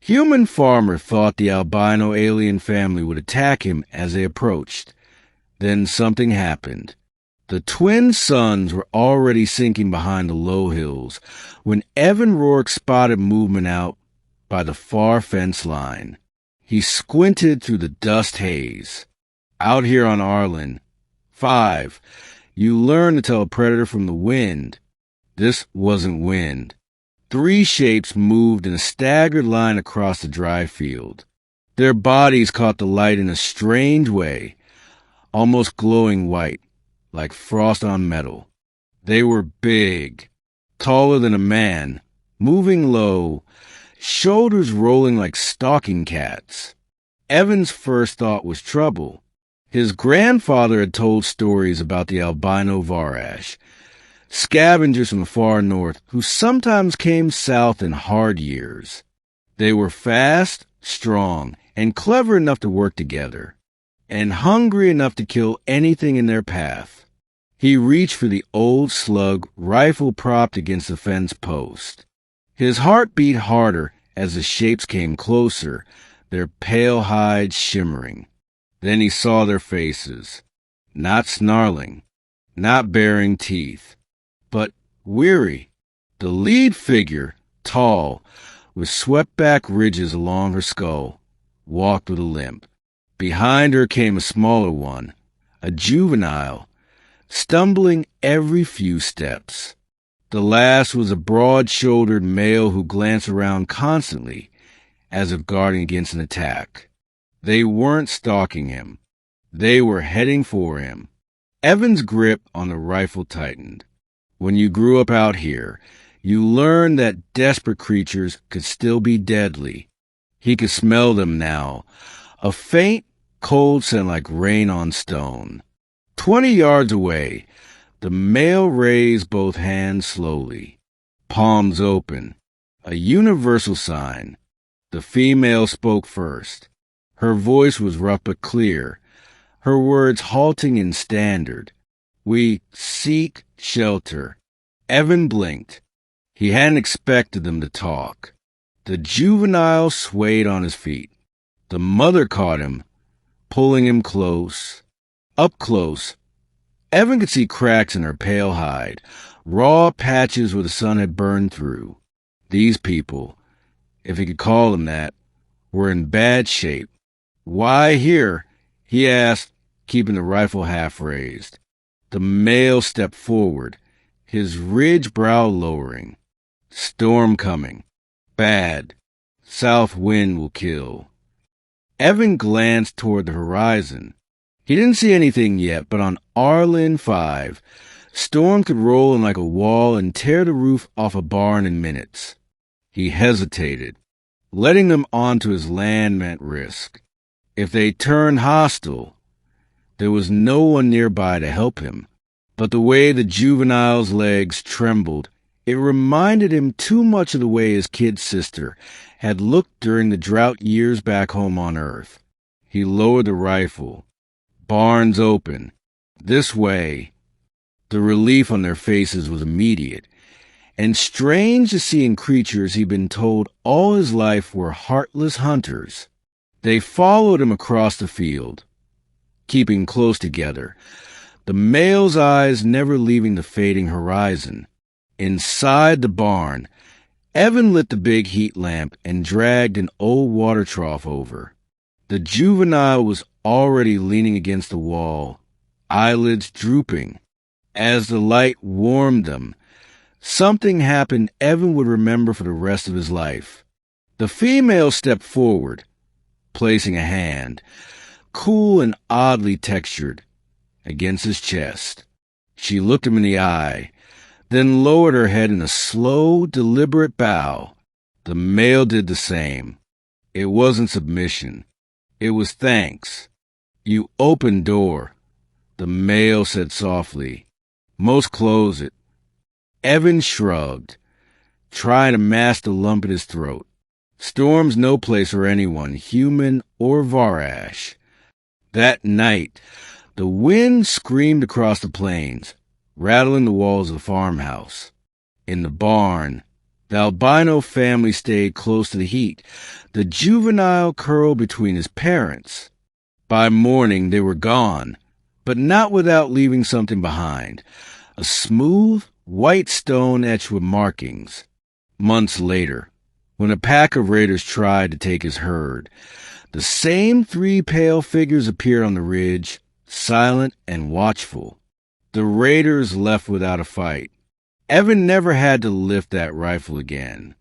Human farmer thought the albino alien family would attack him as they approached. Then something happened. The twin suns were already sinking behind the low hills when Evan Rourke spotted movement out by the far fence line. He squinted through the dust haze. Out here on Arlen, 5, you learn to tell a predator from the wind. This wasn't wind. 3 shapes moved in a staggered line across the dry field. Their bodies caught the light in a strange way, almost glowing white, like frost on metal. They were big, taller than a man, moving low, shoulders rolling like stalking cats. Evan's first thought was trouble. His grandfather had told stories about the albino Varash, scavengers from the far north who sometimes came south in hard years. They were fast, strong, and clever enough to work together, and hungry enough to kill anything in their path. He reached for the old slug, rifle propped against the fence post. His heart beat harder as the shapes came closer, their pale hides shimmering. Then he saw their faces, not snarling, not baring teeth, but weary. The lead figure, tall, with swept-back ridges along her skull, walked with a limp. Behind her came a smaller one, a juvenile, stumbling every few steps. The last was a broad-shouldered male who glanced around constantly, as if guarding against an attack. They weren't stalking him. They were heading for him. Evan's grip on the rifle tightened. When you grew up out here, you learned that desperate creatures could still be deadly. He could smell them now, a faint, cold scent like rain on stone. 20 yards away, the male raised both hands slowly, palms open, a universal sign. The female spoke first. Her voice was rough but clear, her words halting in standard. We seek shelter. Evan blinked. He hadn't expected them to talk. The juvenile swayed on his feet. The mother caught him, pulling him close. Up close, Evan could see cracks in her pale hide, raw patches where the sun had burned through. These people, if he could call them that, were in bad shape. Why here? He asked, keeping the rifle half raised. The male stepped forward, his ridged brow lowering. Storm coming. Bad. South wind will kill. Evan glanced toward the horizon. He didn't see anything yet, but on Arlen 5, storm could roll in like a wall and tear the roof off a barn in minutes. He hesitated. Letting them onto his land meant risk. If they turned hostile, there was no one nearby to help him. But the way the juvenile's legs trembled, it reminded him too much of the way his kid sister had looked during the drought years back home on Earth. He lowered the rifle. Barns open. This way. The relief on their faces was immediate, and strange to see in creatures he'd been told all his life were heartless hunters. They followed him across the field, keeping close together, the male's eyes never leaving the fading horizon. Inside the barn, Evan lit the big heat lamp and dragged an old water trough over. The juvenile was already leaning against the wall, eyelids drooping. As the light warmed them, something happened Evan would remember for the rest of his life. The female stepped forward, placing a hand, cool and oddly textured, against his chest. She looked him in the eye, then lowered her head in a slow, deliberate bow. The male did the same. It wasn't submission. It was thanks. You open door, the male said softly. Most close it. Evan shrugged, trying to mask the lump in his throat. Storm's no place for anyone, human or Varash. That night, the wind screamed across the plains, rattling the walls of the farmhouse. In the barn, The albino family stayed close to the heat. The juvenile curled between his parents. By morning, they were gone, but not without leaving something behind. A smooth, white stone etched with markings. Months later, when a pack of raiders tried to take his herd, the same three pale figures appeared on the ridge, silent and watchful. The raiders left without a fight. Evan never had to lift that rifle again.